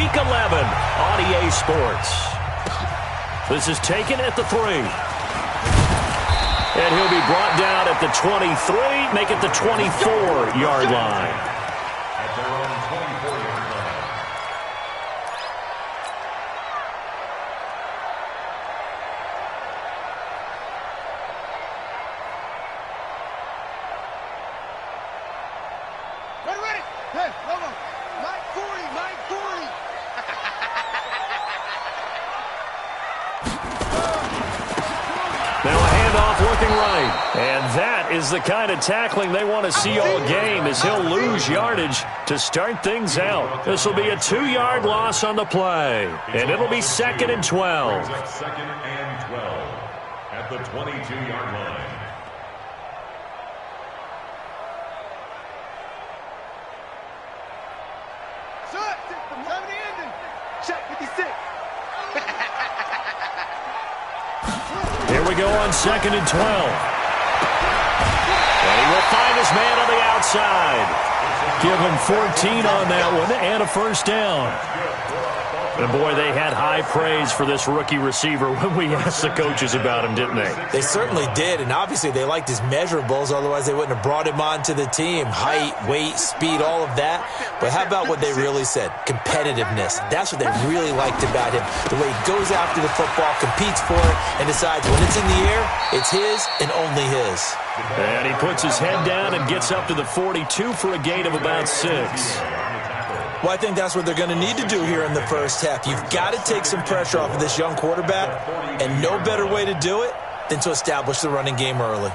Week 11 on EA Sports. This is taken at the 3. And he'll be brought down at the 23, make it the 24-yard line. At their own 24-yard line. Ready. Hey, hold on. Mike 40. Now a handoff looking right. And that is the kind of tackling they want to see all game, as he'll lose yardage to start things out. This will be a 2-yard loss on the play. And it'll be 2nd and 12. Second and 12 at the 22-yard line. Check 56. Here we go on 2nd and 12. And he will find his man on the outside. Give him 14 on that one and a first down. And boy, they had high praise for this rookie receiver when we asked the coaches about him, didn't they? They certainly did, and obviously they liked his measurables, otherwise they wouldn't have brought him onto the team. Height, weight, speed, all of that. But how about what they really said? Competitiveness. That's what they really liked about him. The way he goes after the football, competes for it, and decides when it's in the air, it's his and only his. And he puts his head down and gets up to the 42 for a gain of about 6. Well, I think that's what they're going to need to do here in the first half. You've got to take some pressure off of this young quarterback, and no better way to do it than to establish the running game early.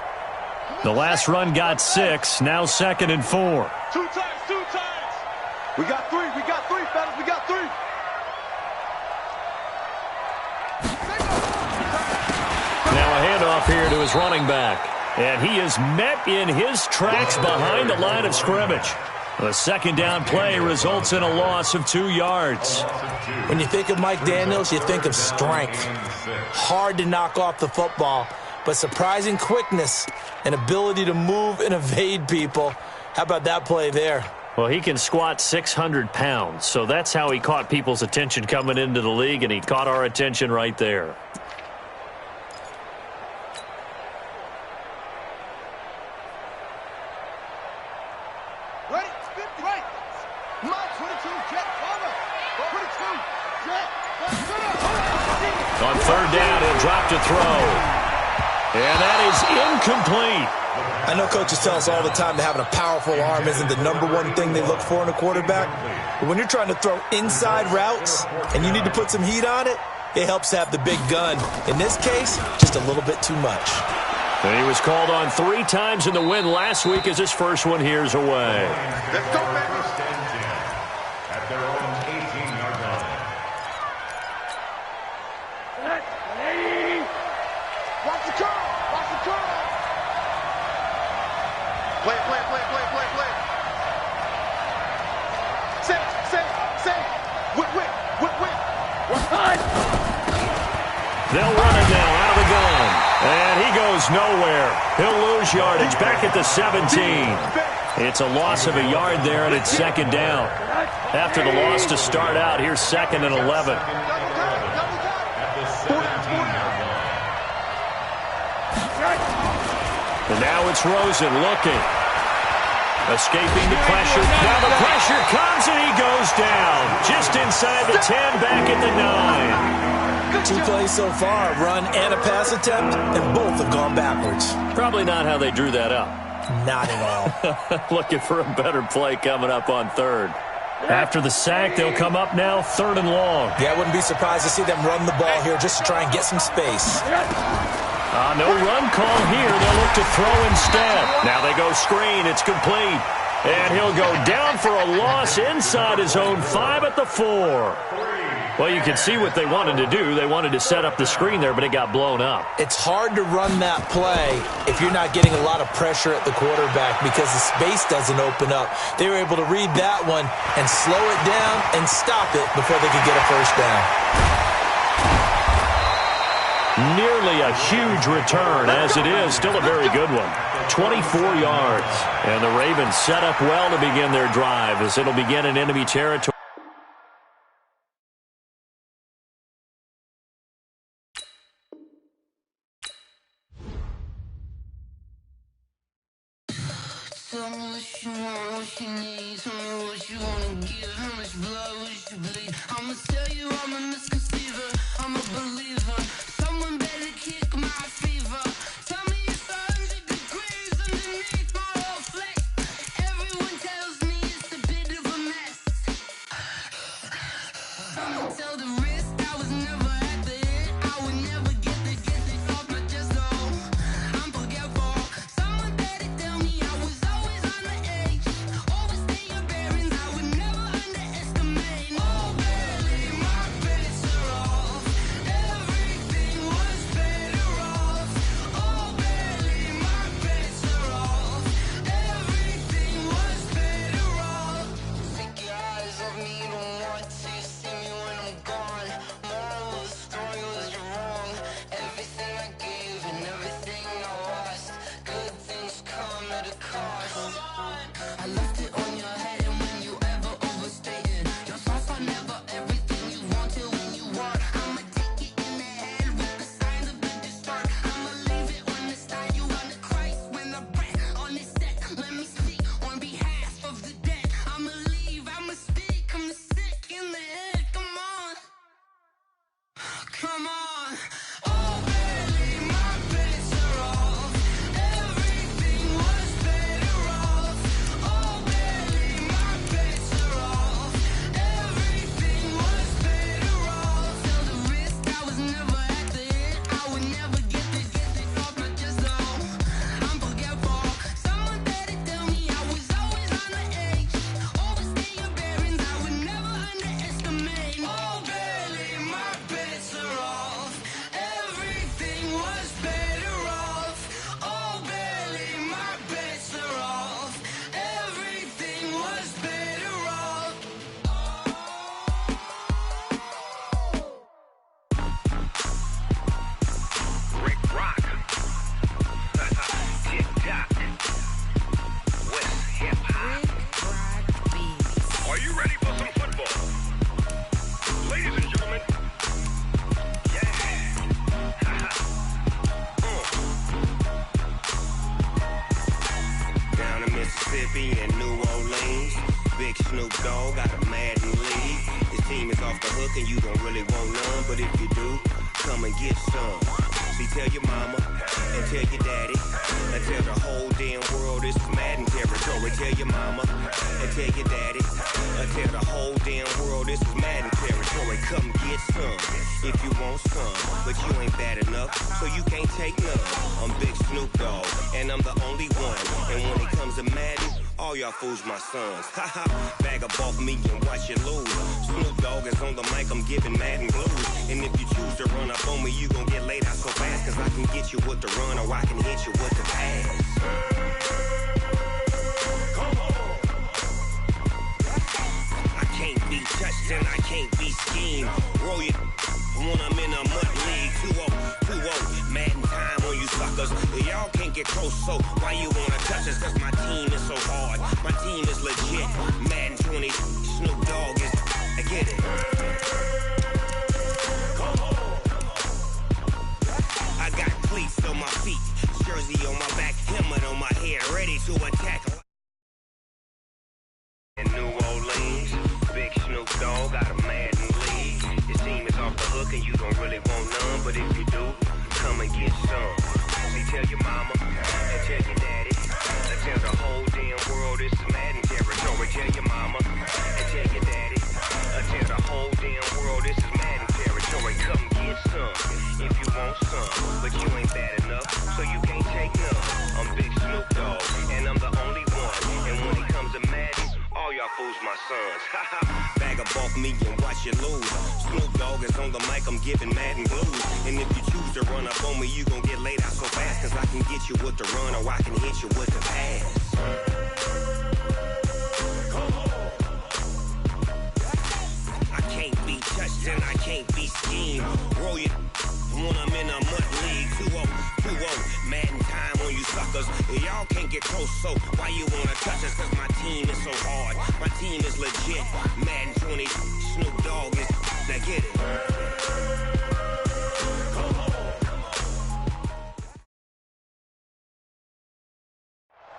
The last run got 6, now 2nd and 4. Two times. We got three, fellas. We got 3. Now a handoff here to his running back. And he is met in his tracks behind the line of scrimmage. The 2nd down play results in a loss of 2 yards. When you think of Mike Daniels, you think of strength. Hard to knock off the football, but surprising quickness and ability to move and evade people. How about that play there? Well, he can squat 600 pounds, so that's how he caught people's attention coming into the league, and he caught our attention right there. Ready? Right. My 22, jet, cover. 22, jet, On 3rd down, he'll drop to throw. And that is incomplete. I know coaches tell us all the time that having a powerful arm isn't the #1 thing they look for in a quarterback. But when you're trying to throw inside routes and you need to put some heat on it, it helps to have the big gun. In this case, just a little bit too much. And he was called on 3 times in the win last week as his first one here's away. Let's go, baby. At their own 18-yard line. Watch the curl. Play. Say. Whip. They'll run it now out of the gun. And he goes nowhere. He'll lose yardage back at the 17. It's a loss of a yard there, and it's 2nd down. After the loss to start out, here's 2nd and 11. And now it's Rosen looking. Escaping the pressure. Now the pressure comes, and he goes down. Just inside the 10, back at the 9. 2 plays so far, a run and a pass attempt, and both have gone backwards. Probably not how they drew that up. Not at all. Looking for a better play coming up on 3rd. After the sack, they'll come up now 3rd and long. Yeah, I wouldn't be surprised to see them run the ball here just to try and get some space. No run call here. They'll look to throw instead. Now they go screen. It's complete. And he'll go down for a loss inside his own 5 at the 4. Well, you can see what they wanted to do. They wanted to set up the screen there, but it got blown up. It's hard to run that play if you're not getting a lot of pressure at the quarterback because the space doesn't open up. They were able to read that one and slow it down and stop it before they could get a first down. Nearly a huge return, as it is. Still a very good one. 24 yards. And the Ravens set up well to begin their drive as it'll begin in enemy territory. Tell me what you want, what you need. Tell me what you wanna give. How much blood would you bleed? I'ma tell you I'm a misconceiver. I'm a believer. Someone better kick my fever. Tell me it's 100 degrees underneath my whole flex. Everyone tells me it's a bit of a mess. I'ma tell the risk I was never at the end. I would never get this off my chest though. I'm forgetful. Someone better tell me I was always on the edge. Overstay your bearings, I would never underestimate. Oh, barely my bets are off. Everything was better off. Oh, barely my bets are off. Everything was better off. Take your eyes off me, don't want to see me when I'm gone. Moral of the story was you're wrong. Everything I gave and everything I lost. Good things come at a cost. I left it on your head, and when you ever overstay it, your thoughts are never everything you want till when you want. I'ma take it in the head with the signs of the distort. I'ma leave it on the side. You on the Christ when the breath on this set. Let me speak on behalf of the dead. I'ma leave, I'ma speak. I'm the sick in the head. Come on, come on. Oh, barely my bets are off. Everything was better off. Oh, barely my bets are off. Everything was better off. Tell the risk I was never at the end. I would never get this off my chest though. I'm forgetful. Someone better tell me I was always on the edge. Overstay your bearings, I would never underestimate. Oh, barely my bets are off. Everything was better off. Oh, barely my bets are off. Everything was better off. Rick Rock. Tick-tock. West hip-hop. Are you ready for some football? Ladies and gentlemen. Yeah. Down in Mississippi and New Orleans, Big Snoop Dogg got a Madden league. His team is off the hook and you don't really want none, but if you do, come and get some. See, tell your mama and tell your daddy and tell the whole damn world this is Madden territory. Tell your mama and tell your daddy and tell the whole damn world this is Madden territory. Come get some if you want some, but you ain't bad enough, so you can't take none. I'm Big Snoop Dogg and I'm the only one. And when it comes to Madden, all y'all fools my sons. Haha, bag up off me and watch you lose. Snoop Dogg is on the mic, I'm giving Madden blues. And if you choose to run up on me, you gon' get laid out so fast, cause I can get you with the run or I can hit you with the pass. Come on. I can't be touched and I can't be schemed. Roll you when I'm in a mud league. 2-0, Madden time on you suckers. Y'all can't get close, so why you wanna touch us? Cause my team is so hard, my team is legit. Madden 20, Snoop Dogg is, I get it. Come on. I got cleats on my feet, jersey on my back, helmet on my head, ready to attack. In New Orleans, Big Snoop Dogg got a Madden league. Your team is off the hook and you don't really want none, but if you do, come and get some. See, tell your mama and tell your daddy and tell the whole damn world this is Madden territory. Tell your mama and tell your daddy and tell the whole damn world this is Madden territory. Come get some if you want some, but you ain't bad enough, so you can't take none. I'm Big Snoop Dogg and I'm the only one. And when it comes to Madden, all y'all fools my sons. Bag up off me and watch you lose. Snoop Dogg is on the mic, I'm giving Madden blues. And if you choose to run up on me, you gon' get laid out so fast, cause I can get you with the run or I can hit you with the pass. Come on. I can't be touched and I can't be schemed. Roll you when I'm in a mud league. 2-0, Madden time on you suckers. Y'all can't get close, so why you wanna touch us? Cause my team is so hard, my team is legit. Madden 20, Snoop Dogg is, now get it. Come on.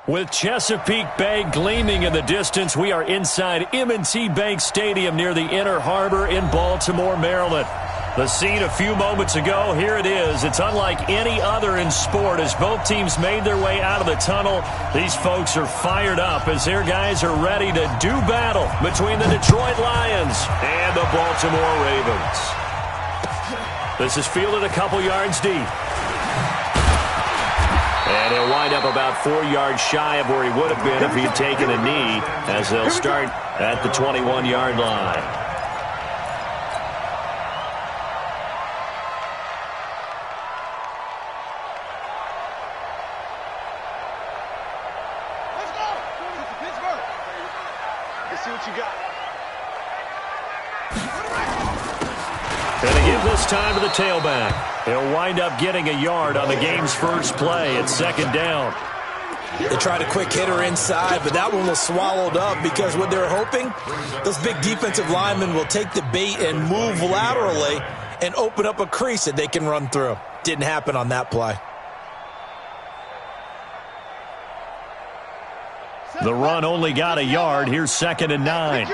With Chesapeake Bay gleaming in the distance, we are inside M&T Bank Stadium near the Inner Harbor in Baltimore, Maryland. The scene a few moments ago, here it is. It's unlike any other in sport as both teams made their way out of the tunnel. These folks are fired up as their guys are ready to do battle between the Detroit Lions and the Baltimore Ravens. This is fielded a couple yards deep. And he'll wind up about 4 yards shy of where he would have been if he'd taken a knee, as they'll start at the 21-yard line. Let's go! Pittsburgh! Let's see what you got. Going to give this time to the tailback. He'll wind up getting a yard on the game's first play. It's second down. They tried a quick hitter inside, but that one was swallowed up because what they're hoping, those big defensive linemen will take the bait and move laterally and open up a crease that they can run through. Didn't happen on that play. The run only got a yard. Here's second and 9.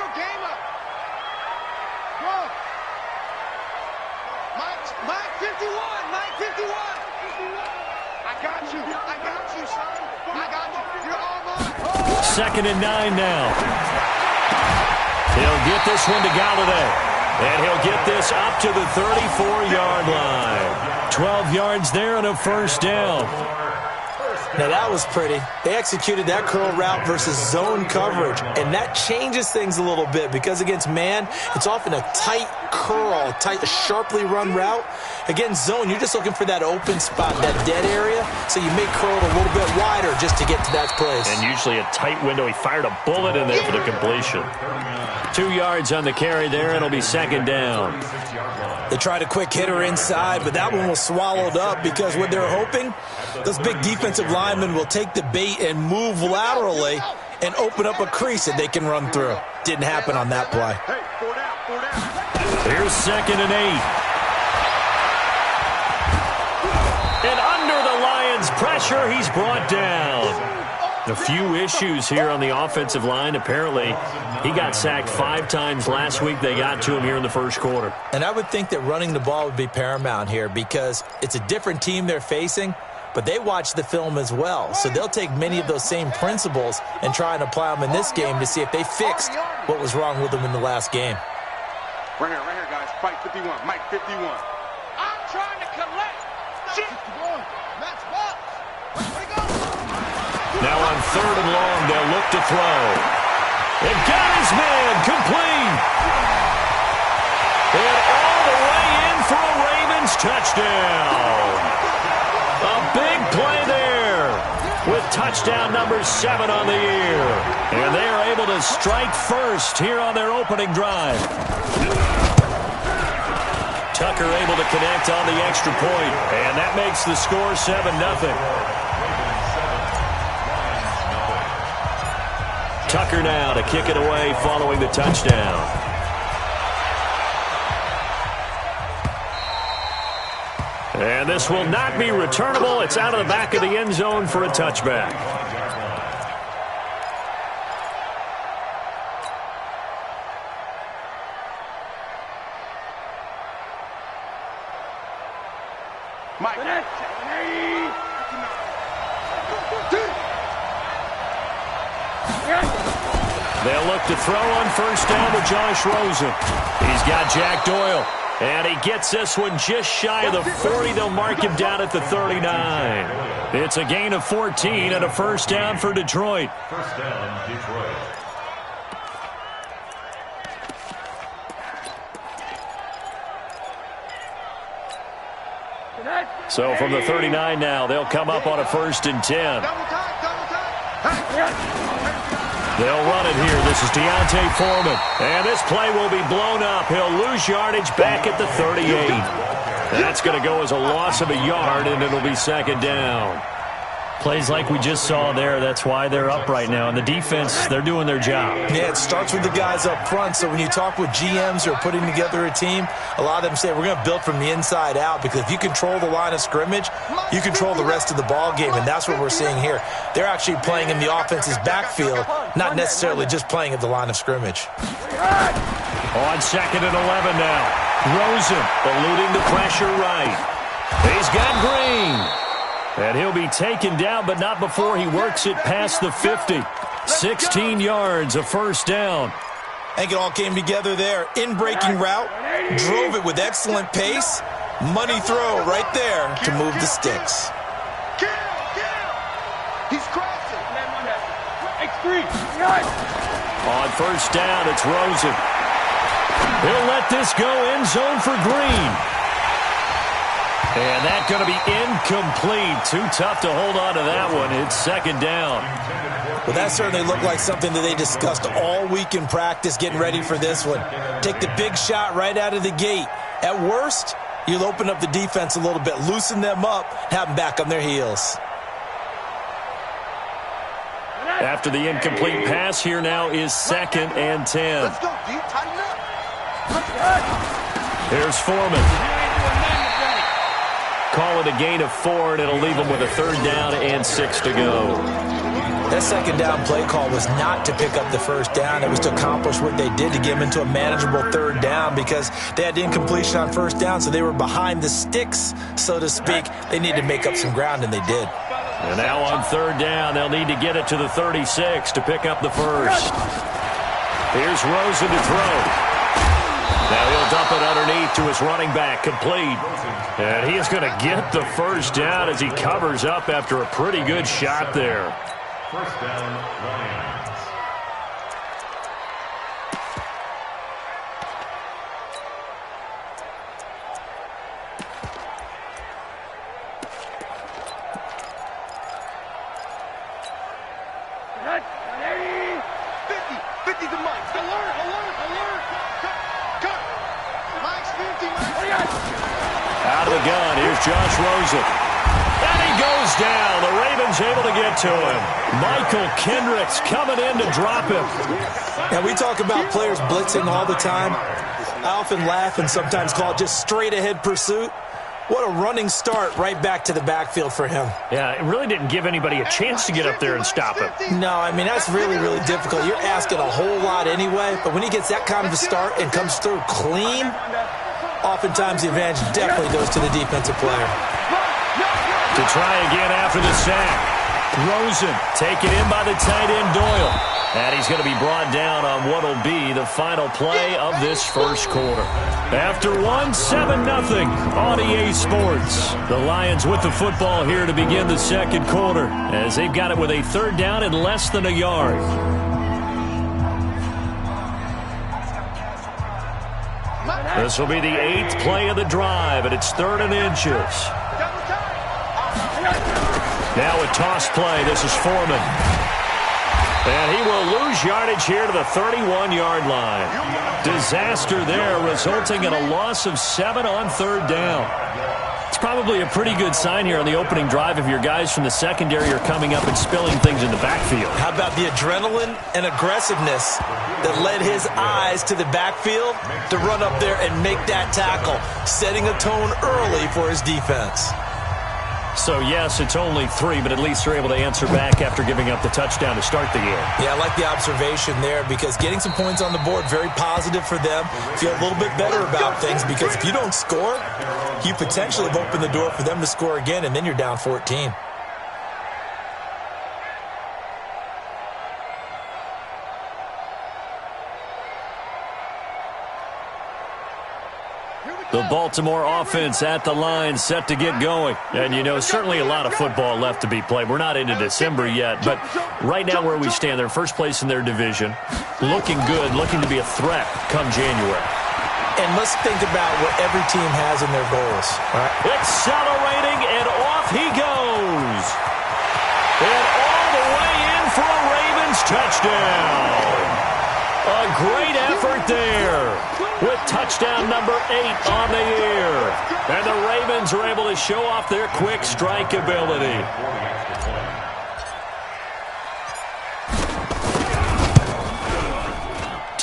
Second and 9 now. He'll get this one to Galladay. And he'll get this up to the 34-yard line. 12 yards there and a first down. Now that was pretty. They executed that curl route versus zone coverage, and that changes things a little bit because against man, it's often a tight curl, tight, sharply run route. Against zone, you're just looking for that open spot, that dead area, so you may curl it a little bit wider just to get to that place. And usually a tight window. He fired a bullet in there for the completion. 2 yards on the carry there, and it'll be second down. They tried a quick hitter inside, but that one was swallowed up because what they're hoping, those big defensive linemen will take the bait and move laterally and open up a crease that they can run through. Didn't happen on that play. Here's second and 8. And under the Lions' pressure, he's brought down. A few issues here on the offensive line. Apparently, he got sacked 5 times last week. They got to him here in the first quarter. And I would think that running the ball would be paramount here because it's a different team they're facing, but they watch the film as well. So they'll take many of those same principles and try and apply them in this game to see if they fixed what was wrong with them in the last game. Right here, guys. Fight 51. Mike 51. I'm trying to collect. Shit. Max Box. Now on third and long, they'll look to throw. And got his man complete. And all the way in for a Ravens touchdown. A big play there with touchdown number 7 on the year. And they are able to strike first here on their opening drive. Tucker able to connect on the extra point, and that makes the score 7-0. Tucker now to kick it away following the touchdown. And this will not be returnable. It's out of the back of the end zone for a touchback. Mike. They'll look to throw on first down to Josh Rosen. He's got Jack Doyle. And he gets this one just shy of the 40. They'll mark him down at the 39. It's a gain of 14 and a first down for Detroit. First down, Detroit. So from the 39 now, they'll come up on a first and 10. They'll run it here. This is Deontay Foreman. And this play will be blown up. He'll lose yardage back at the 38. That's going to go as a loss of a yard, and it'll be second down. Plays like we just saw there, that's why they're up right now. And the defense, they're doing their job. Yeah, it starts with the guys up front. So when you talk with GMs who are putting together a team, a lot of them say we're going to build from the inside out, because if you control the line of scrimmage, you control the rest of the ball game, and that's what we're seeing here. They're actually playing in the offense's backfield, not necessarily just playing at the line of scrimmage. On 2nd and 11 now. Rosen eluding the pressure right. He's got Green. And he'll be taken down, but not before he works it past the 50. 16 yards, a first down. I think it all came together there. In-breaking route, drove it with excellent pace. Money throw right there to move the sticks. He's crossing. On first down, it's Rosen. He'll let this go end zone for Green. And that's going to be incomplete. Too tough to hold on to that one. It's 2nd down. Well, that certainly looked like something that they discussed all week in practice, getting ready for this one. Take the big shot right out of the gate. At worst, you'll open up the defense a little bit, loosen them up, have them back on their heels. After the incomplete pass, here now is 2nd and 10. Let's go, D. Tighten up. Here's Foreman. Call it a gain of 4, and it'll leave them with a 3rd down and 6 to go. That 2nd down play call was not to pick up the 1st down. It was to accomplish what they did, to get them into a manageable 3rd down, because they had incompletion on 1st down, so they were behind the sticks, so to speak. They needed to make up some ground, and they did. And now on 3rd down, they'll need to get it to the 36 to pick up the 1st. Here's Rosen to throw. Now he'll dump it underneath to his running back, complete. And he is going to get the 1st down as he covers up after a pretty good shot there. First down, Lions. Out of the gun, here's Josh Rosen. And he goes down. The Ravens able to get to him. Michael Kendricks coming in to drop him. Now, we talk about players blitzing all the time. I often laugh and sometimes call it just straight-ahead pursuit. What a running start right back to the backfield for him. Yeah, it really didn't give anybody a chance to get up there and stop him. No, I mean, that's really, really difficult. You're asking a whole lot anyway, but when he gets that kind of a start and comes through clean, oftentimes the advantage definitely goes to the defensive player. To try again after the sack. Rosen taken in by the tight end Doyle. And he's going to be brought down on what will be the final play of this first quarter. After 7-0 on EA Sports. The Lions with the football here to begin the second quarter, as they've got it with a 3rd down and less than a yard. This will be the 8th play of the drive, and it's 3rd and inches. Now a toss play. This is Foreman. And he will lose yardage here to the 31-yard line. Disaster there, resulting in a loss of 7 on 3rd down. It's probably a pretty good sign here on the opening drive if your guys from the secondary are coming up and spilling things in the backfield. How about the adrenaline and aggressiveness that led his eyes to the backfield to run up there and make that tackle, setting a tone early for his defense. So, yes, it's only 3, but at least they're able to answer back after giving up the touchdown to start the game. Yeah, I like the observation there, because getting some points on the board, very positive for them. Feel a little bit better about things, because if you don't score, you potentially have opened the door for them to score again, and then you're down 14. The Baltimore offense at the line, set to get going. And, you know, certainly a lot of football left to be played. We're not into December yet, but right now where we stand, they're first place in their division. Looking good, looking to be a threat come January. And let's think about what every team has in their goals. All right? Accelerating, and off he goes. And all the way in for a Ravens touchdown. A great effort there, with touchdown number 8 on the year. And the Ravens are able to show off their quick strike ability.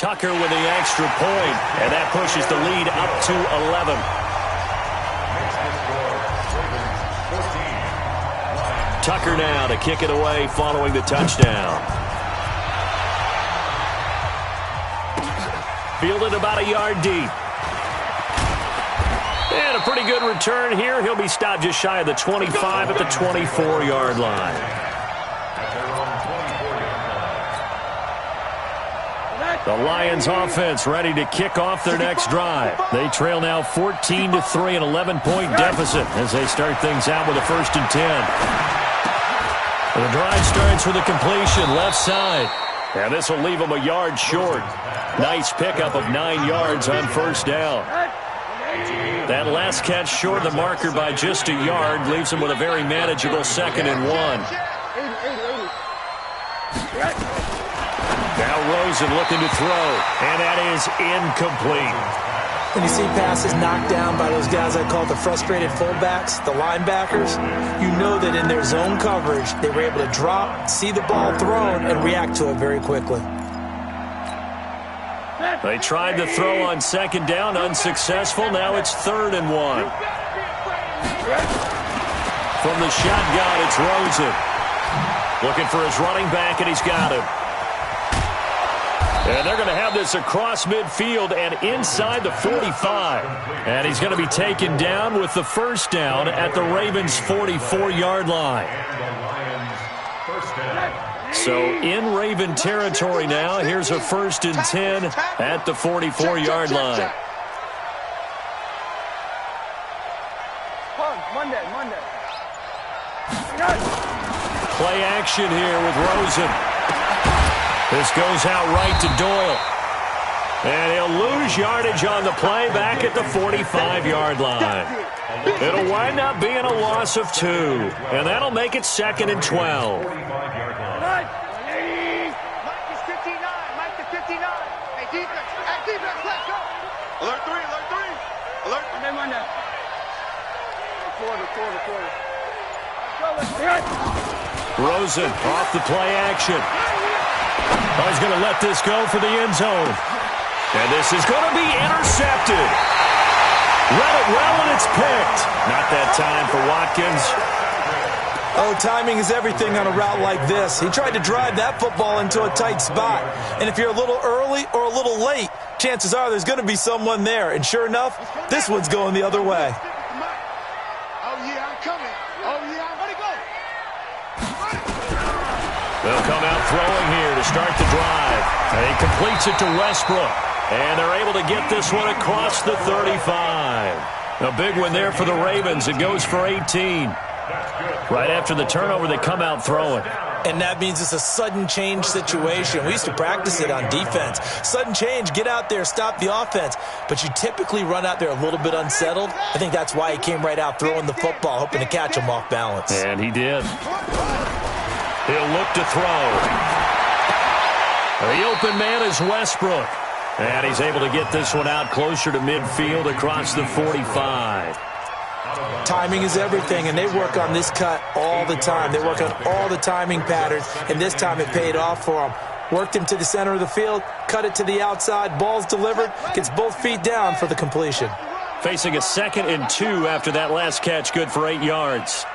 Tucker with the extra point, and that pushes the lead up to 11. Tucker now to kick it away following the touchdown. Fielded about a yard deep. And a pretty good return here. He'll be stopped just shy of the 25 at the 24-yard line. The Lions offense ready to kick off their next drive. They trail now 14-3, an 11-point deficit as they start things out with a 1st and 10. The drive starts with a completion left side. And this will leave them a yard short. Nice pickup of 9 yards on 1st down. That last catch short of the marker by just a yard leaves them with a very manageable 2nd and 1. Now Rosen looking to throw, and that is incomplete. When you see passes knocked down by those guys I call the frustrated fullbacks, the linebackers, you know that in their zone coverage, they were able to drop, see the ball thrown, and react to it very quickly. They tried to throw on 2nd down, unsuccessful. Now it's 3rd and 1. From the shotgun, it's Rosen. Looking for his running back, and he's got him. And they're going to have this across midfield and inside the 45. And he's going to be taken down with the 1st down at the Ravens' 44-yard line. So in Raven territory now, here's a 1st and 10 at the 44-yard line. Monday. Play action here with Rosen. This goes out right to Doyle. And he'll lose yardage on the play back at the 45-yard line. It'll wind up being a loss of 2. And that'll make it 2nd and 12. Mike is 59. Mike is 59. Hey, defense. Hey, defense, let's go. Alert 3. Alert. Monday. Quarter. Rosen off the play action. Oh, he's going to let this go for the end zone. And this is going to be intercepted. Read it well, and it's picked. Not that time for Watkins. Oh, timing is everything on a route like this. He tried to drive that football into a tight spot. And if you're a little early or a little late, chances are there's going to be someone there. And sure enough, this one's going the other way. Oh, yeah, I'm coming. Oh, yeah, I'm going to go. They'll come out throwing here to start the drive. And he completes it to Westbrook. And they're able to get this one across the 35. A big one there for the Ravens. It goes for 18. Right after the turnover, they come out throwing. And that means it's a sudden change situation. We used to practice it on defense. Sudden change, get out there, stop the offense. But you typically run out there a little bit unsettled. I think that's why he came right out throwing the football, hoping to catch him off balance. And he did. He'll look to throw. The open man is Westbrook. And he's able to get this one out closer to midfield across the 45. Timing is everything, and they work on this cut all the time. They work on all the timing patterns, and this time it paid off for them. Worked him to the center of the field, cut it to the outside, ball's delivered, gets both feet down for the completion. Facing a 2nd and 2 after that last catch, good for 8 yards.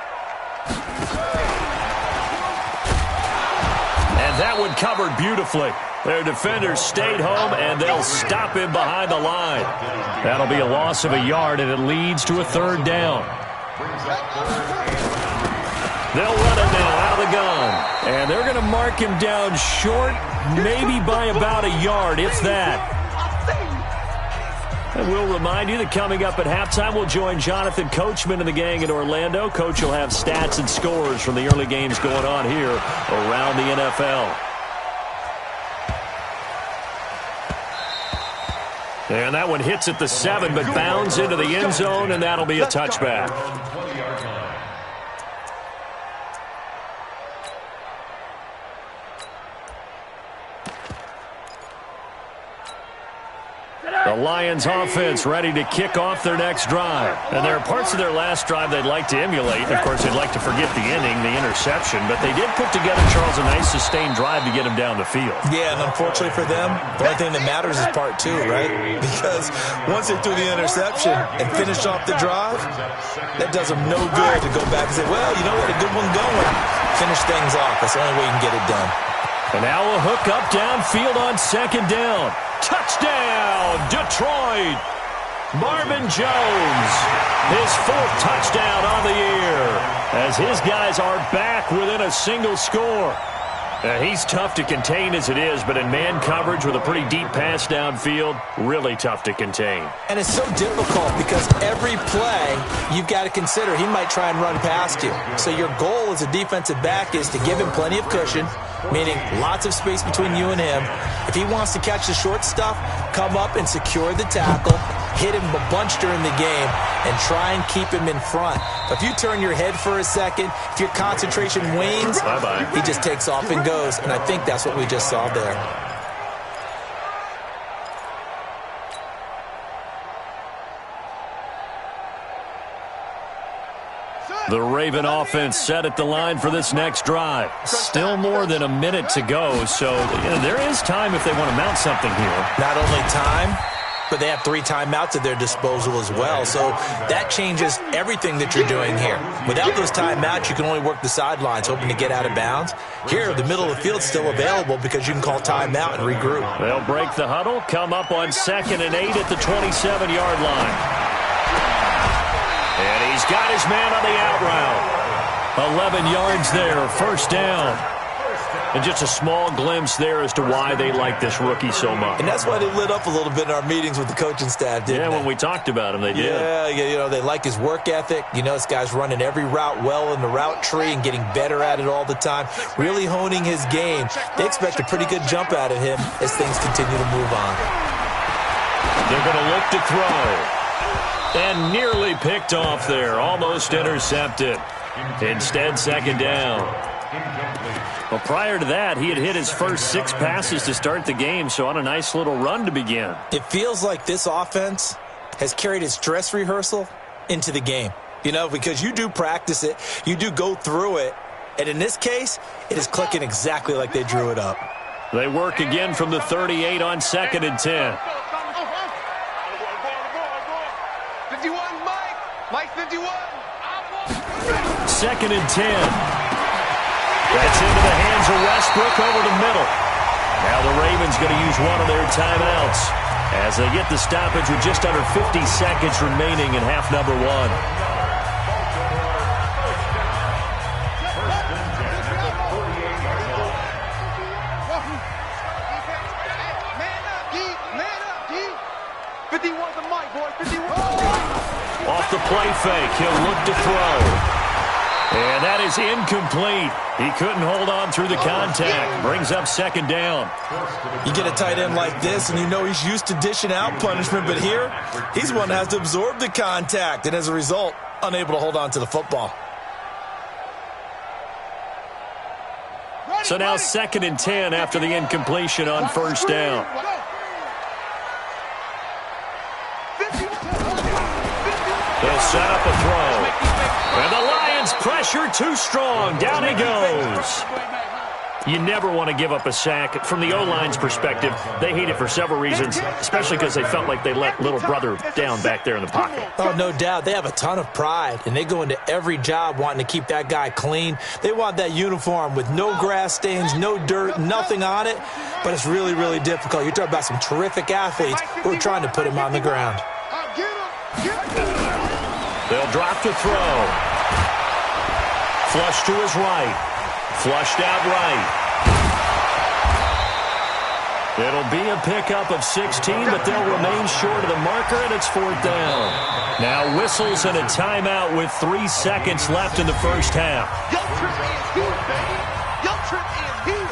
And that one covered beautifully. Their defenders stayed home, and they'll stop him behind the line. That'll be a loss of a yard, and it leads to a 3rd down. They'll run it now out of the gun. And they're going to mark him down short, maybe by about a yard, if that. And we'll remind you that coming up at halftime, we'll join Jonathan Coachman and the gang in Orlando. Coach will have stats and scores from the early games going on here around the NFL. And that one hits at the 7, but bounds into the end zone, and that'll be a touchback. The The Lions offense ready to kick off their next drive. And there are parts of their last drive they'd like to emulate. Of course, they'd like to forget the inning, the interception. But they did put together, Charles, a nice sustained drive to get him down the field. Yeah, and unfortunately for them, the only thing that matters is part two, right? Because once they threw the interception and finished off the drive, that does them no good to go back and say, well, you know what, a good one going. Finish things off. That's the only way you can get it done. And now a hook up downfield on second down. Touchdown, Detroit! Marvin Jones, his 4th touchdown on the year, as his guys are back within a single score. He's tough to contain as it is, but in man coverage with a pretty deep pass downfield, really tough to contain. And it's so difficult because every play you've got to consider he might try and run past you. So your goal as a defensive back is to give him plenty of cushion, meaning lots of space between you and him. If he wants to catch the short stuff, come up and secure the tackle, hit him a bunch during the game, and try and keep him in front. But if you turn your head for a second, if your concentration wanes, he just takes off and goes. And I think that's what we just saw there. The Raven offense set at the line for this next drive. Still more than a minute to go, so there is time if they want to mount something here. Not only time, but they have 3 timeouts at their disposal as well. So that changes everything that you're doing here. Without those timeouts, you can only work the sidelines, hoping to get out of bounds. Here, the middle of the field's still available because you can call timeout and regroup. They'll break the huddle, come up on 2nd and 8 at the 27-yard line. And he's got his man on the out route. 11 yards there, first down. And just a small glimpse there as to why they like this rookie so much. And that's why they lit up a little bit in our meetings with the coaching staff, didn't they? When we talked about him, they did. Yeah, you know, they like his work ethic. You know, this guy's running every route well in the route tree and getting better at it all the time, really honing his game. They expect a pretty good jump out of him as things continue to move on. They're going to look to throw. And nearly picked off there, almost intercepted. Instead, second down. Well, prior to that, he had hit his first 6 passes to start the game, so on a nice little run to begin. It feels like this offense has carried its dress rehearsal into the game. You know, because you do practice it, you do go through it, and in this case, it is clicking exactly like they drew it up. They work again from the 38 on 2nd and 10. 51, Mike 51. 2nd and 10. That's into the hands of Westbrook over the middle. Now the Ravens going to use one of their timeouts as they get the stoppage with just under 50 seconds remaining in half number 1. Off the play fake, he'll look to throw. And that is incomplete. He couldn't hold on through the contact. Brings up second down. You get a tight end like this, and you know he's used to dishing out punishment, but here, he's one that has to absorb the contact, and as a result, unable to hold on to the football. So now 2nd and 10 after the incompletion on first down. They'll set up a throw. And the Lions pressure too strong. Down he goes. You never want to give up a sack. From the O-line's perspective, they hate it for several reasons, especially because they felt like they let little brother down back there in the pocket. Oh, no doubt. They have a ton of pride, and they go into every job wanting to keep that guy clean. They want that uniform with no grass stains, no dirt, nothing on it, but it's really, really difficult. You're talking about some terrific athletes who are trying to put him on the ground. They'll drop to throw. Flush to his right. Flushed out right. It'll be a pickup of 16, but they'll remain short of the marker, and it's 4th down. Now whistles and a timeout with 3 seconds left in the first half. Your trip is here, baby. Your trip is here.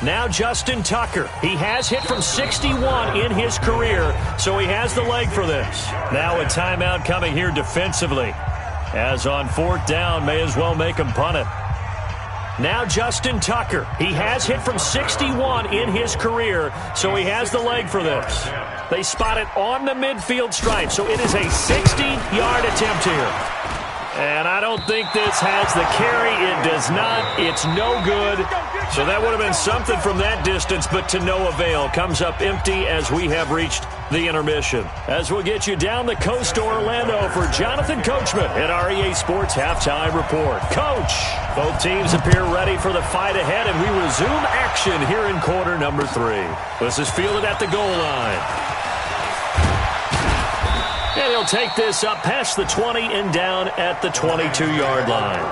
Now Justin Tucker. He has hit from 61 in his career, so he has the leg for this. Now a timeout coming here defensively. As on 4th down, may as well make him punt it. Now Justin Tucker. He has hit from 61 in his career, so he has the leg for this. They spot it on the midfield stripe, so it is a 60-yard attempt here. And I don't think this has the carry. It does not. It's no good. So that would have been something from that distance, but to no avail. Comes up empty as we have reached the intermission. As we'll get you down the coast to Orlando for Jonathan Coachman at our EA Sports Halftime Report. Coach, both teams appear ready for the fight ahead, and we resume action here in quarter number 3. This is fielded at the goal line. And he'll take this up past the 20 and down at the 22-yard line.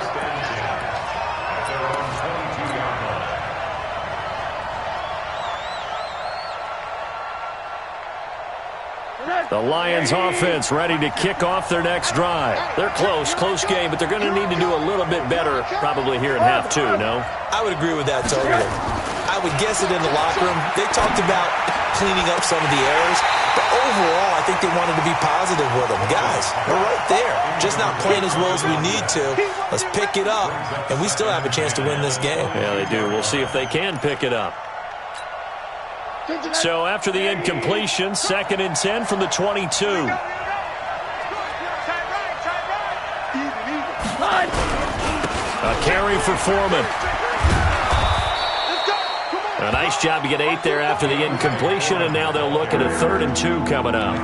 The Lions offense ready to kick off their next drive. They're close game, but they're going to need to do a little bit better probably here in half 2, no? I would agree with that totally. I would guess it in the locker room. They talked about cleaning up some of the errors, but overall, I think they wanted to be positive with them. Guys, we're right there. Just not playing as well as we need to. Let's pick it up, and we still have a chance to win this game. Yeah, they do. We'll see if they can pick it up. So after the incompletion, 2nd and 10 from the 22. A carry for Foreman. A nice job to get 8 there after the incompletion, and now they'll look at a 3rd and 2 coming up.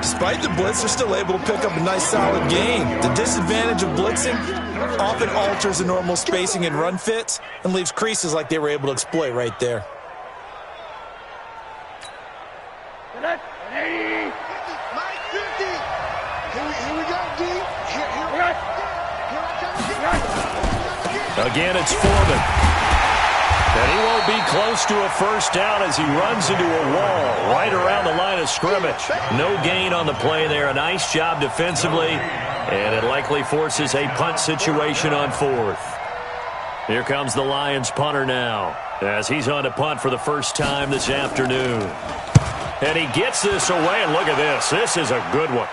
Despite the blitz, they're still able to pick up a nice, solid gain. The disadvantage of blitzing often alters the normal spacing and run fits and leaves creases like they were able to exploit right there. Again, it's Foreman. And he won't be close to a first down as he runs into a wall right around the line of scrimmage. No gain on the play there. A nice job defensively, and it likely forces a punt situation on 4th. Here comes the Lions punter now as he's on to punt for the first time this afternoon. And he gets this away, and look at this. This is a good one.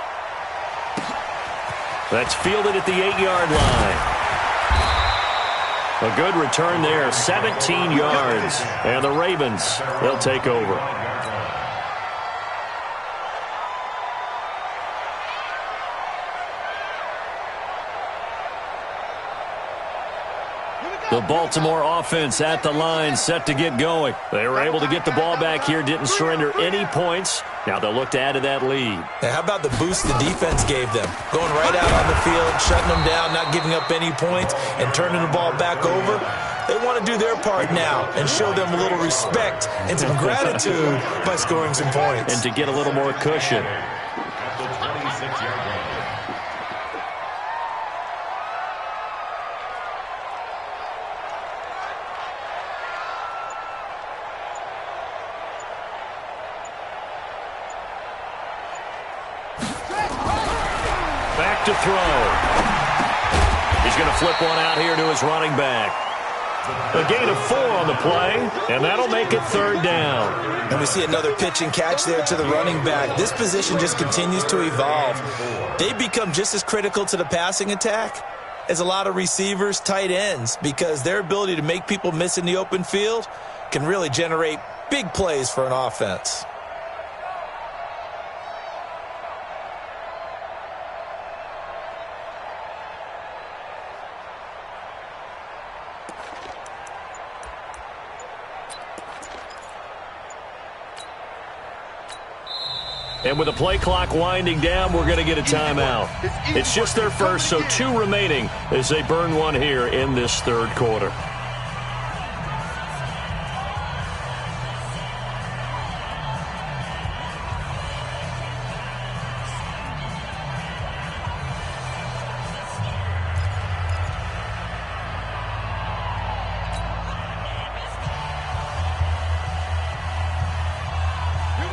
That's fielded at the 8-yard line. A good return there, 17 yards. And the Ravens, they'll take over. The Baltimore offense at the line, set to get going. They were able to get the ball back here, didn't surrender any points. Now they'll look to add to that lead. And how about the boost the defense gave them? Going right out on the field, shutting them down, not giving up any points, and turning the ball back over. They want to do their part now and show them a little respect and some gratitude by scoring some points. And to get a little more cushion. To throw. He's going to flip one out here to his running back. A gain of 4 on the play, and that'll make it 3rd down. And we see another pitch and catch there to the running back. This position just continues to evolve. They become just as critical to the passing attack as a lot of receivers, tight ends, because their ability to make people miss in the open field can really generate big plays for an offense. And with the play clock winding down, we're going to get a timeout. It's just their first, so 2 remaining as they burn one here in this 3rd quarter.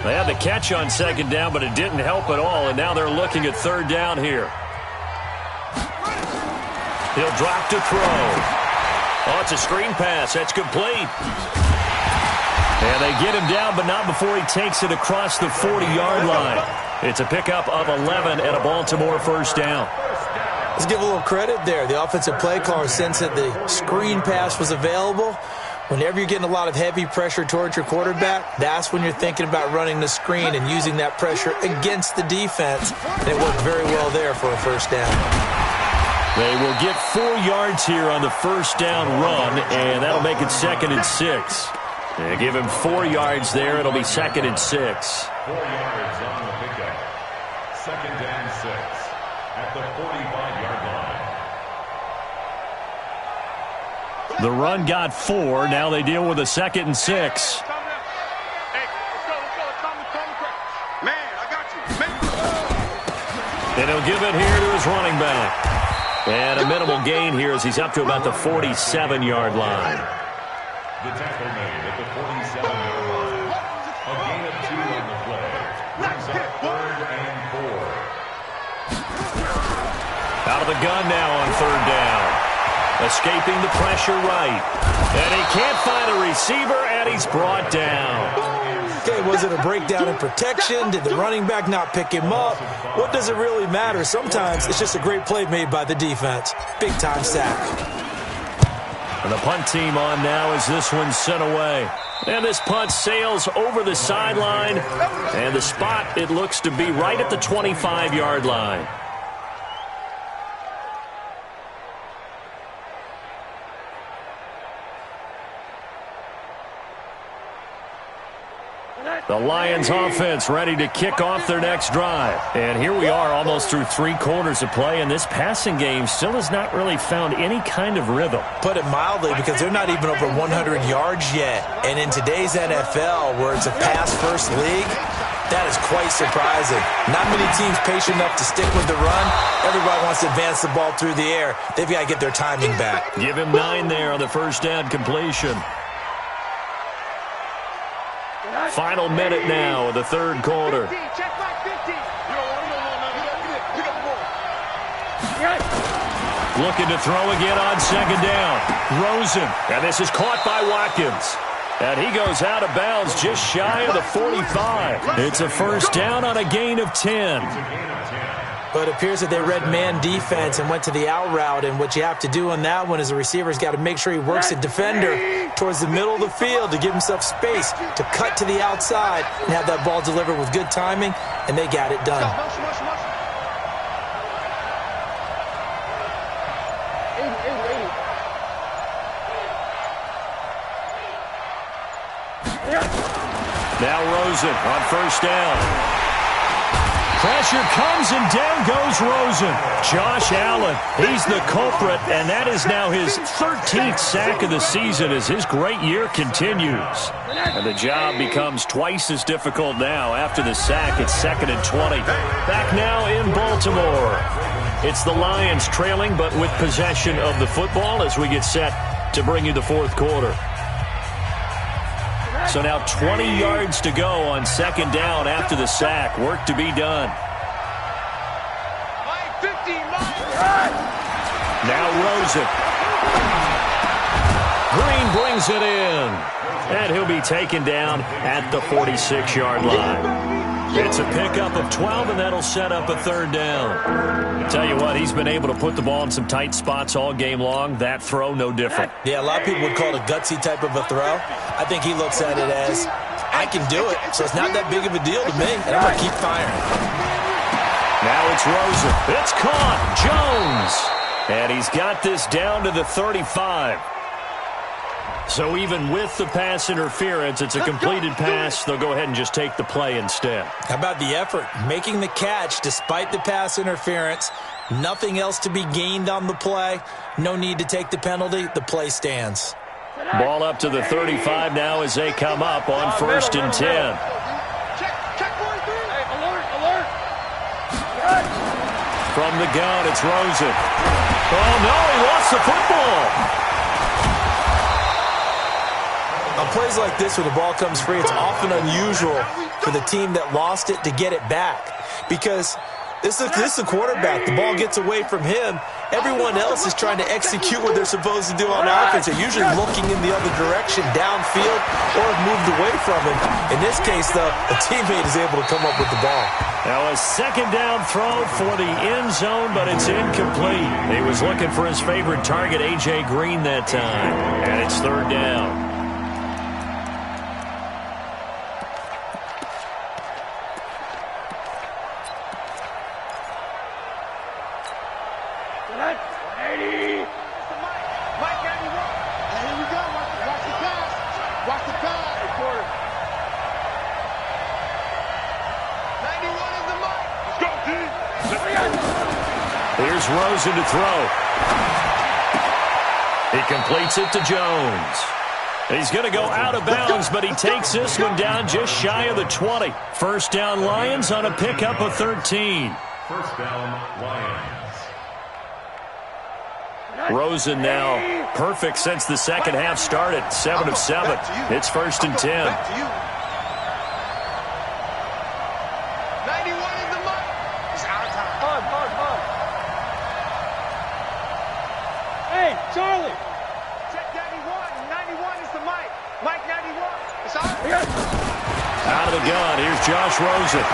They had the catch on 2nd down, but it didn't help at all, and now they're looking at 3rd down here. He'll drop to throw. Oh, it's a screen pass. That's complete. And they get him down, but not before he takes it across the 40-yard line. It's a pickup of 11 and a Baltimore first down. Let's give a little credit there. The offensive play caller sensed that the screen pass was available. Whenever you're getting a lot of heavy pressure towards your quarterback, that's when you're thinking about running the screen and using that pressure against the defense. And it worked very well there for a first down. They will get 4 yards here on the first down run, and that'll make it 2nd and 6. They give him 4 yards there. It'll be 2nd and 6. 4 yards on the pickup. 2nd and 6 at the 45-yard line. The run got 4. Now they deal with a 2nd and 6. Hey, let's go. Man, I got you. Man. And he'll give it here to his running back. And a minimal gain here as he's up to about the 47-yard line. The tackle made at the 47-yard line. A gain of 2 on the play. Brings up 3rd and 4. Out of the gun now on 3rd down. Escaping the pressure right. And he can't find a receiver, and he's brought down. Okay, was it a breakdown in protection? Did the running back not pick him up? What does it really matter? Sometimes it's just a great play made by the defense. Big-time sack. And the punt team on now as this one's sent away. And this punt sails over the sideline. And the spot, it looks to be right at the 25-yard line. The Lions offense ready to kick off their next drive. And here we are almost through 3 quarters of play, and this passing game still has not really found any kind of rhythm. Put it mildly, because they're not even over 100 yards yet. And in today's NFL, where it's a pass-first league, that is quite surprising. Not many teams patient enough to stick with the run. Everybody wants to advance the ball through the air. They've got to get their timing back. Give him 9 there on the first down completion. Final minute now of the 3rd quarter. Check back 50. Looking to throw again on 2nd down. Rosen. And this is caught by Watkins. And he goes out of bounds just shy of the 45. It's a first down on a gain of 10. But it appears that they read man defense and went to the out route. And what you have to do on that one is the receiver's got to make sure he works the defender towards the middle of the field to give himself space to cut to the outside and have that ball delivered with good timing, and they got it done. Now Rosen on first down. Pressure comes, and down goes Rosen. Josh Allen, he's the culprit, and that is now his 13th sack of the season as his great year continues. And the job becomes twice as difficult now after the sack. It's 2nd and 20. Back now in Baltimore. It's the Lions trailing, but with possession of the football as we get set to bring you the 4th quarter. So now 20 yards to go on 2nd down after the sack. Work to be done. Now Rosen. Green brings it in. And he'll be taken down at the 46-yard line. It's a pickup of 12, and that'll set up a 3rd down. Tell you what, he's been able to put the ball in some tight spots all game long. That throw, no different. Yeah, a lot of people would call it a gutsy type of a throw. I think he looks at it as, I can do it, so it's not that big of a deal to me, and I'm going to keep firing. Now it's Rosen. It's caught. Jones. And he's got this down to the 35. So even with the pass interference, it's a completed pass. They'll go ahead and just take the play instead. How about the effort? Making the catch despite the pass interference. Nothing else to be gained on the play. No need to take the penalty. The play stands. Ball up to the 35 now as they come up on 1st and 10. From the gun, it's Rosen. Oh, no, he lost the football. On plays like this where the ball comes free, it's often unusual for the team that lost it to get it back. Because This is the quarterback. The ball gets away from him. Everyone else is trying to execute what they're supposed to do on offense. They're usually looking in the other direction, downfield, or have moved away from him. In this case, though, a teammate is able to come up with the ball. Now a second down throw for the end zone, but it's incomplete. He was looking for his favorite target, A.J. Green, that time. And it's third down. Here's Rosen to throw. He completes it to Jones. He's going to go out of bounds, but he takes this one down just shy of the 20. First down Lions on a pickup of 13. First down, Lions. Rosen now perfect since the second half started. 7 of 7. It's first and 10. Charlie! Check 91. 91 is the mic. Mike 91. It's out. Out of the gun. Here's Josh Rosen.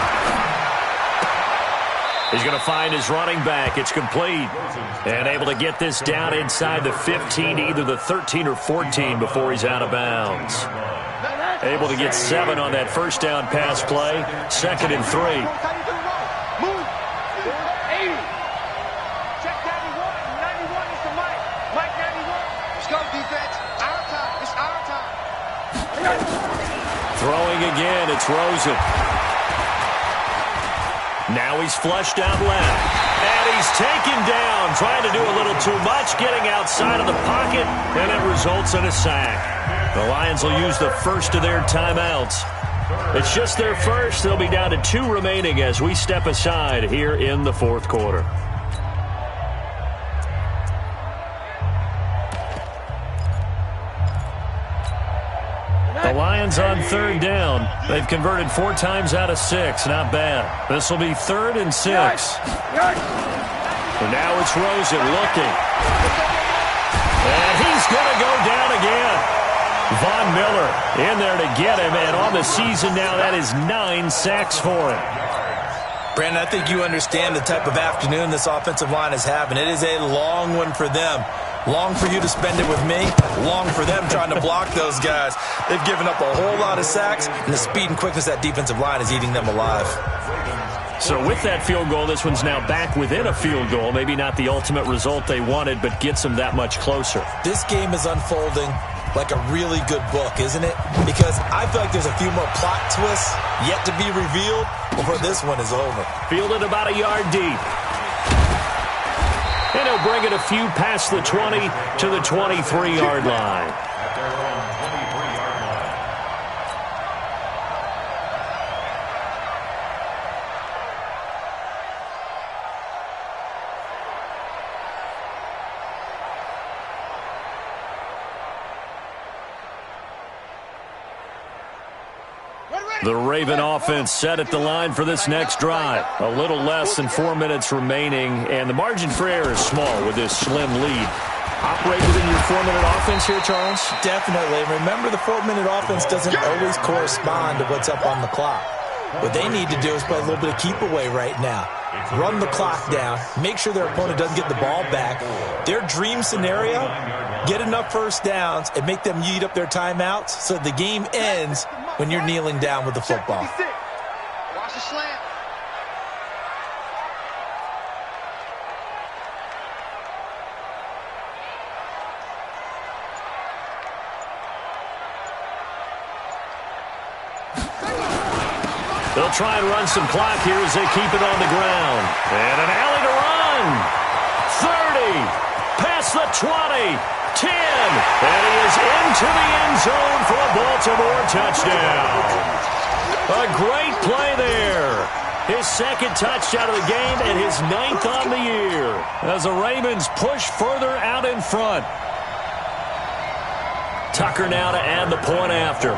He's going to find his running back. It's complete. And able to get this down inside the 15, either the 13 or 14 before he's out of bounds. Able to get 7 on that first down pass play. Second and 3. Throwing again, it's Rosen. Now he's flushed out left. And he's taken down, trying to do a little too much, getting outside of the pocket, and it results in a sack. The Lions will use the first of their timeouts. It's just their first. They'll be down to 2 remaining as we step aside here in the fourth quarter. The Lions on third down. They've converted 4 times out of 6. Not bad. This will be 3rd and 6. And now it's Rosen looking. And he's going to go down again. Von Miller in there to get him. And on the season now, that is 9 sacks for him. Brandon, I think you understand the type of afternoon this offensive line is having. It is a long one for them. Long for you to spend it with me. Long for them trying to block those guys. They've given up a whole lot of sacks, and the speed and quickness of that defensive line is eating them alive. So with that field goal, this one's now back within a field goal. Maybe not the ultimate result they wanted, but gets them that much closer. This game is unfolding like a really good book, isn't it? Because I feel like there's a few more plot twists yet to be revealed before this one is over. Fielded about a yard deep. And he'll bring it a few past the 20 to the 23-yard line. At their own 23-yard line. The Raven offense set at the line for this next drive. A little less than 4 minutes remaining, and the margin for error is small with this slim lead. Operate within your 4-minute offense here, Charles? Definitely. Remember, the 4-minute offense doesn't always correspond to what's up on the clock. What they need to do is play a little bit of keep away right now. Run the clock down. Make sure their opponent doesn't get the ball back. Their dream scenario, get enough first downs and make them eat up their timeouts so the game ends when you're kneeling down with the football. Watch the slant. They'll try and run some clock here as they keep it on the ground. And an alley to run. 30. Past the 20. 10. And he is into the end zone for a Baltimore touchdown. A great play there. His second touchdown of the game and his 9th on the year. As the Ravens push further out in front. Tucker now to add the point after.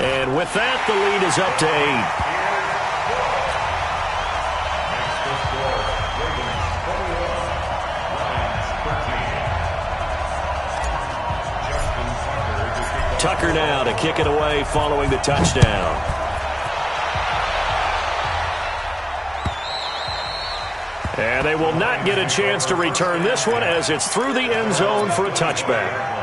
And with that, the lead is up to 8. Tucker now to kick it away following the touchdown. And they will not get a chance to return this one as it's through the end zone for a touchback.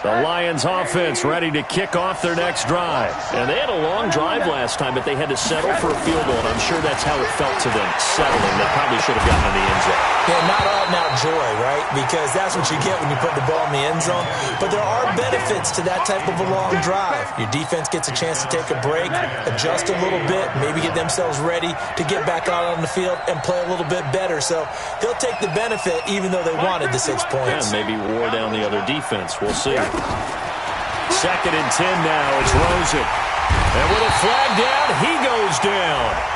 The Lions offense ready to kick off their next drive. And they had a long drive last time, but they had to settle for a field goal, and I'm sure that's how it felt to them, settling. They probably should have gotten in the end zone. Yeah, not out-and-out joy, right? Because that's what you get when you put the ball in the end zone. But there are benefits to that type of a long drive. Your defense gets a chance to take a break, adjust a little bit, maybe get themselves ready to get back out on the field and play a little bit better. So they'll take the benefit even though they wanted the 6 points. Yeah, maybe wore down the other defense. We'll see. 2nd and 10 now. It's Rosen. And with a flag down, he goes down.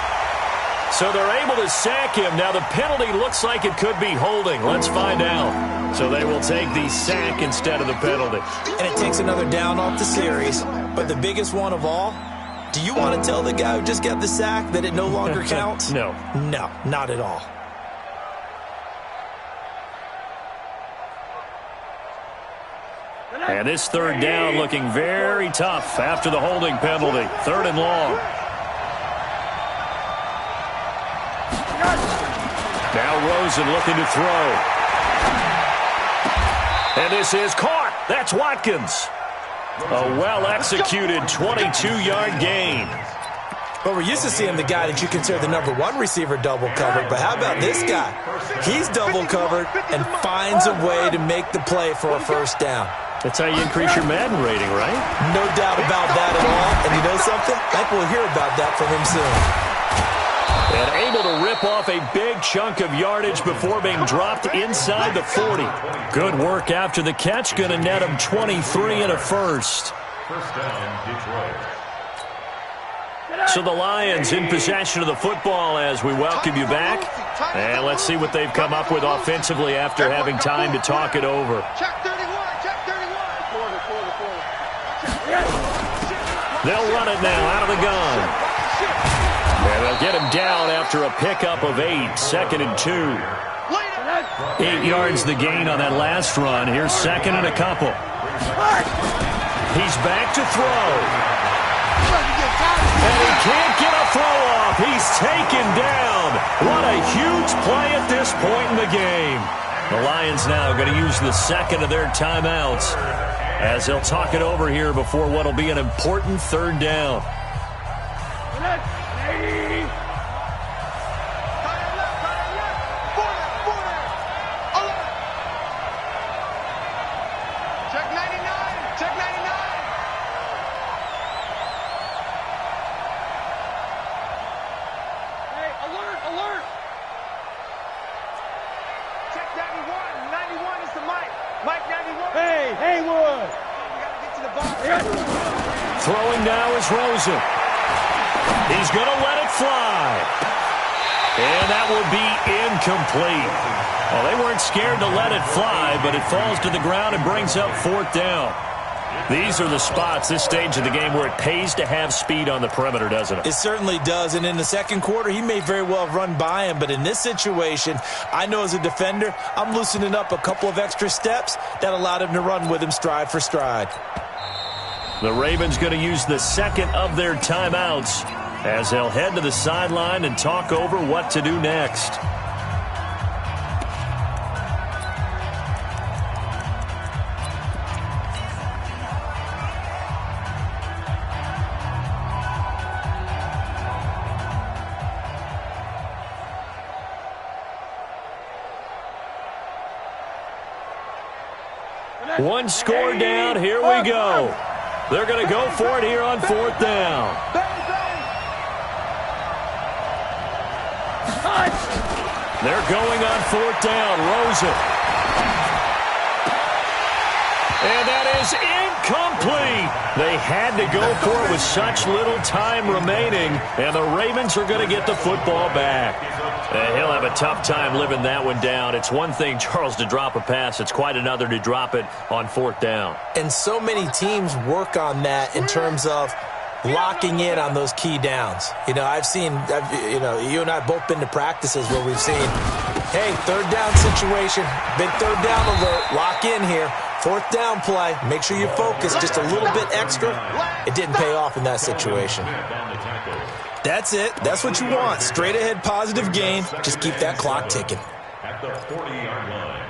So they're able to sack him. Now the penalty looks like it could be holding. Let's find out. So they will take the sack instead of the penalty. And it takes another down off the series. But the biggest one of all, do you want to tell the guy who just got the sack that it no longer counts? No. No, not at all. And this 3rd down looking very tough after the holding penalty. 3rd and long. Now Rosen looking to throw. And this is caught. That's Watkins. A well-executed 22-yard gain. But we're used to seeing the guy that you consider the #1 receiver double covered. But how about this guy? He's double covered and finds a way to make the play for a 1st down. That's how you increase your Madden rating, right? No doubt about that at all. And you know something? I think we'll hear about that from him soon. And able to rip off a big chunk of yardage before being dropped inside the 40. Good work after the catch. Going to net him 23 and a 1st. 1st down, Detroit. So the Lions in possession of the football as we welcome you back. And let's see what they've come up with offensively after having time to talk it over. Check 31, check 31. They'll run it now out of the gun. And they'll get him down after a pickup of 8. 2nd and 2. 8 yards the gain on that last run. Here's 2nd and a couple. He's back to throw. And he can't get a throw off. He's taken down. What a huge play at this point in the game. The Lions now going to use the 2nd of their timeouts as they'll talk it over here before what will be an important 3rd down. Check 99, check 99. Hey, alert, alert. Check 91, 91 is the mic. Mike 91. Hey, Haywood. We got to get to the box. Throwing now is Rosen. He's going to let it fly. And that will be incomplete. Well, they weren't scared to let it fly, but it falls to the ground and brings up 4th down. These are the spots, this stage of the game, where it pays to have speed on the perimeter, doesn't it? It certainly does, and in the 2nd quarter, he may very well have run by him, but in this situation, I know as a defender, I'm loosening up a couple of extra steps that allowed him to run with him stride for stride. The Ravens going to use the 2nd of their timeouts as they'll head to the sideline and talk over what to do next. One score down. Here we go. They're going to go for it here on 4th down. They're going on 4th down. Rosen. And that is incomplete. They had to go for it with such little time remaining, and the Ravens are going to get the football back. He'll have a tough time living that one down. It's one thing, Charles, to drop a pass. It's quite another to drop it on 4th down. And so many teams work on that in terms of locking in on those key downs. You know, you and I have both been to practices where we've seen, hey, 3rd down situation, big 3rd down alert, lock in here. 4th down play, make sure you focus just a little bit extra. It didn't pay off in that situation. That's it. That's what you want. Straight ahead positive gain. Just keep that clock ticking. At the 40-yard line.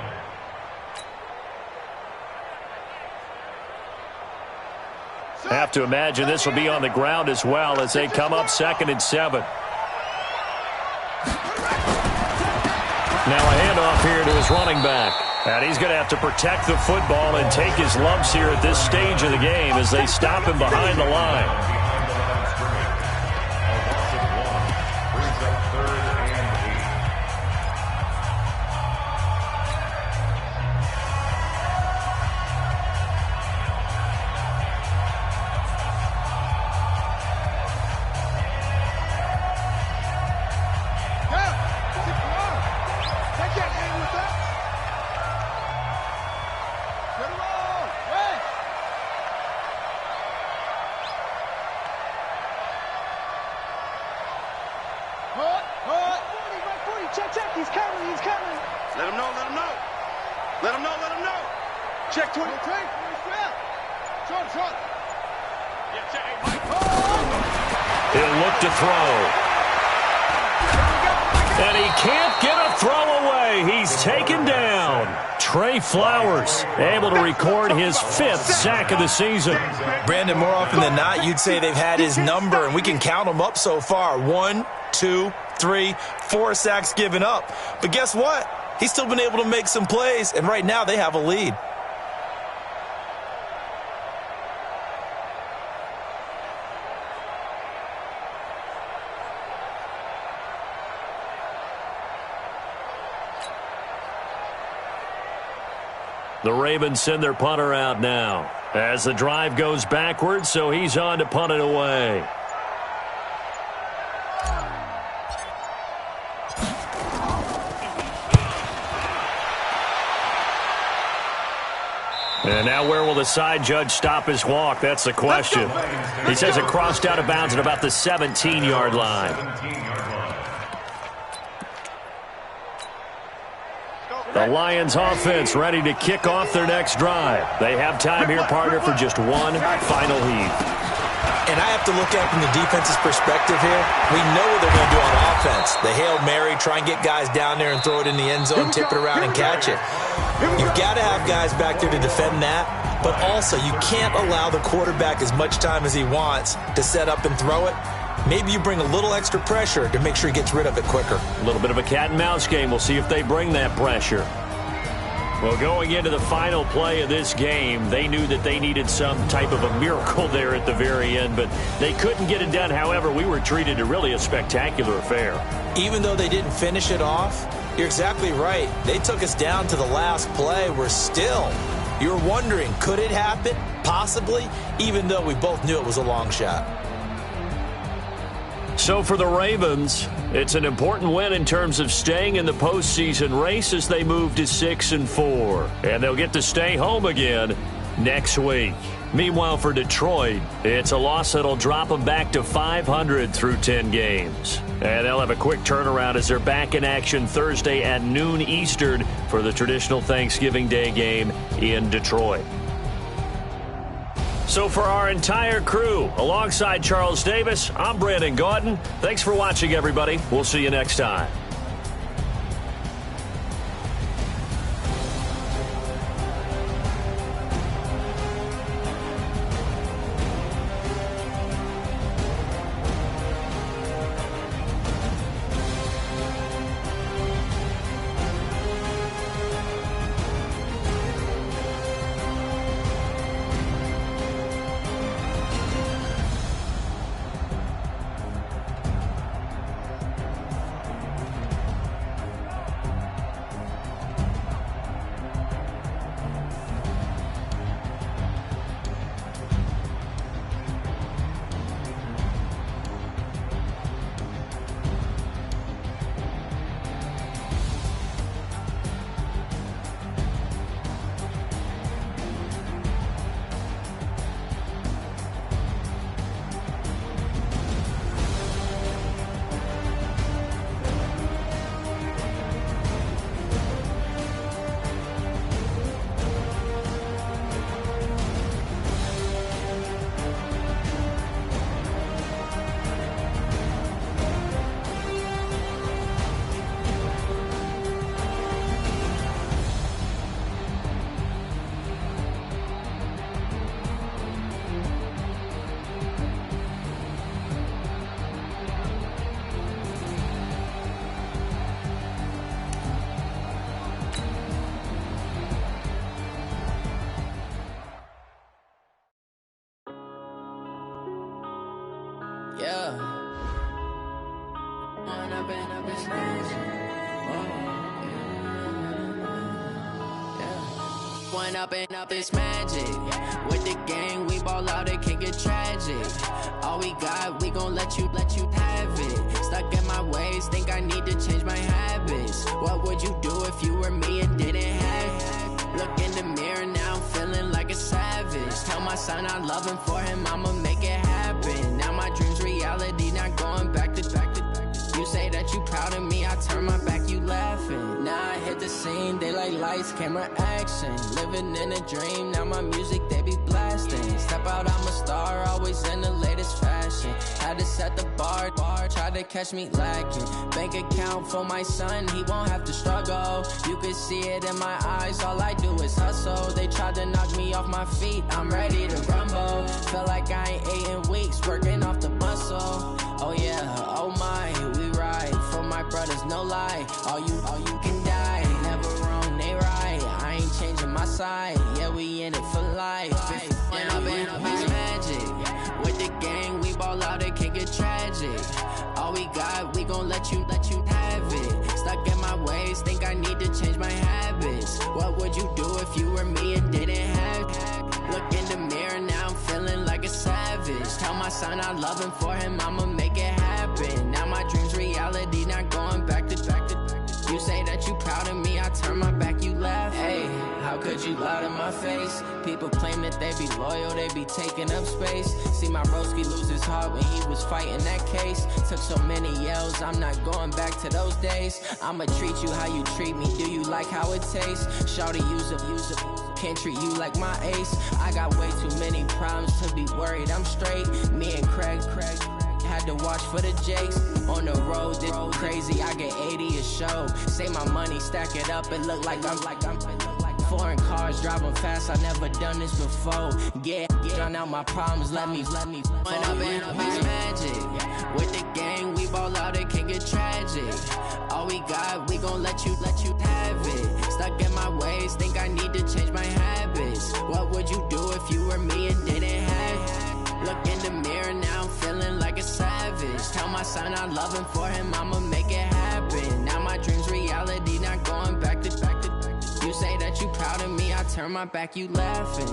Have to imagine this will be on the ground as well as they come up 2nd and 7. Now a handoff here to his running back. And he's going to have to protect the football and take his lumps here at this stage of the game as they stop him behind the line. Check, he's coming. Let him know. Check 23. Short. He'll look to throw. And he can't get a throw away. He's taken down. Trey Flowers able to record his 5th sack of the season. Brandon, more often than not, you'd say they've had his number, and we can count them up so far. 1, 2, 3, 4 sacks given up. But guess what? He's still been able to make some plays, and right now they have a lead. The Ravens send their punter out now as the drive goes backwards, so he's on to punt it away. And now where will the side judge stop his walk? That's the question. He says it crossed out of bounds at about the 17-yard line. The Lions offense ready to kick off their next drive. They have time here, partner, for just one final heave. And I have to look at it from the defense's perspective here. We know what they're going to do on offense. The Hail Mary, try and get guys down there and throw it in the end zone, tip it around and catch it. You've got to have guys back there to defend that, but also you can't allow the quarterback as much time as he wants to set up and throw it. Maybe you bring a little extra pressure to make sure he gets rid of it quicker. A little bit of a cat and mouse game. We'll see if they bring that pressure. Well, going into the final play of this game, they knew that they needed some type of a miracle there at the very end, but they couldn't get it done. However, we were treated to really a spectacular affair. Even though they didn't finish it off, you're exactly right. They took us down to the last play. You're wondering, could it happen? Possibly, even though we both knew it was a long shot. So for the Ravens, it's an important win in terms of staying in the postseason race as they move to 6-4. And they'll get to stay home again next week. Meanwhile, for Detroit, it's a loss that'll drop them back to 500 through 10 games. And they'll have a quick turnaround as they're back in action Thursday at noon Eastern for the traditional Thanksgiving Day game in Detroit. So for our entire crew, alongside Charles Davis, I'm Brandon Gaudin. Thanks for watching, everybody. We'll see you next time. Yeah. When I've been smashed. When up it's magic. With the gang, we ball out, it can get tragic. All we got, we gon' let you have it. Stuck in my ways, think I need to change my habits. What would you do if you were me and didn't have it? Look in the mirror, now I'm feeling like a savage. Tell my son I love him, for him I'ma make it happen. Now my dream's reality, not going back to. You say that you proud of me, I turn my back, you laughing. Now I hit the scene, they like lights, camera, action. Living in a dream, now my music, they be blasting. Step out, I'm a star, always in the latest fashion. Had to set the bar, try to catch me lacking. Bank account for my son, he won't have to struggle. You can see it in my eyes, all I do is hustle. They tried to knock me off my feet, I'm ready to rumble. Feel like I ain't ate in weeks, working off the muscle. Oh yeah, oh my, we ride for my brothers, no lie. All you can die, never wrong, they right. I ain't changing my side, yeah, we in it for life. When I've been magic. With the gang, we ball out, it can get tragic. All we got, we gon' let you have it. Stuck in my ways, think I need to change my habits. What would you do if you were me and didn't have it? Look in the mirror, now I'm feeling like a savage. Tell my son I love him, for him I'ma make it happen. Now my dream's reality, not going back to. You say that you proud of me, I turn my back, you laugh. Hey, how could you lie to my face? People claim that they be loyal, they be taking up space. See my broski lose his heart when he was fighting that case. Took so many yells, I'm not going back to those days. I'ma treat you how you treat me, do you like how it tastes? Shawty, use it, can't treat you like my ace. I got way too many problems to be worried, I'm straight. Me and Craig had to watch for the Jakes. On the road, this crazy, I get 80 a show. Say my money, stack it up, it look like I'm foreign cars, driving fast, I never done this before. Yeah, drown out my problems, let me. When I've been magic. With the gang, we ball out, it can get tragic. All we got, we gon' let you have it. Stuck in my ways, think I need to change my habits. What would you do if you were me and didn't have it? Look in the mirror, now I'm feeling like a savage. Tell my son I love him, for him I'ma make it happen. Now my dream's reality, not going back to. You say that you proud of me, I turn my back, you laughing.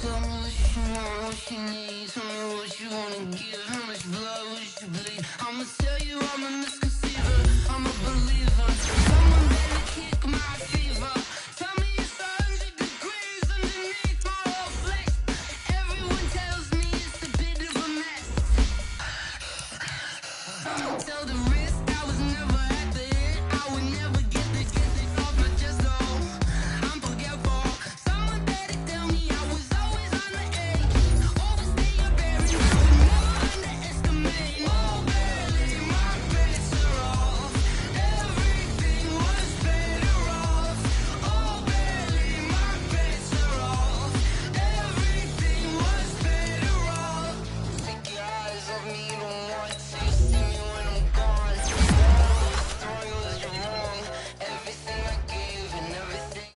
Tell me what you want, what you need. Tell me what you wanna give. How much blood would you bleed? I'ma tell you I'm a misconceiver. I'm a believer. Someone better kick my fever. Tell me it's 100 degrees underneath my whole flesh. Everyone tells me it's a bit of a mess. I'ma tell the risk I was never at the end. I would never get it off my chest. Oh, I'm forgetful. Someone better tell me I was always on the edge. Overstay your bearing, I would never underestimate. Oh, barely, my bets are off. Everything was better off. Oh, barely, my bets are off. Everything was better off. Take your eyes off me, you don't want to see me when I'm gone. All was wrong, you're wrong. Everything I gave and everything.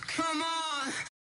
Come on.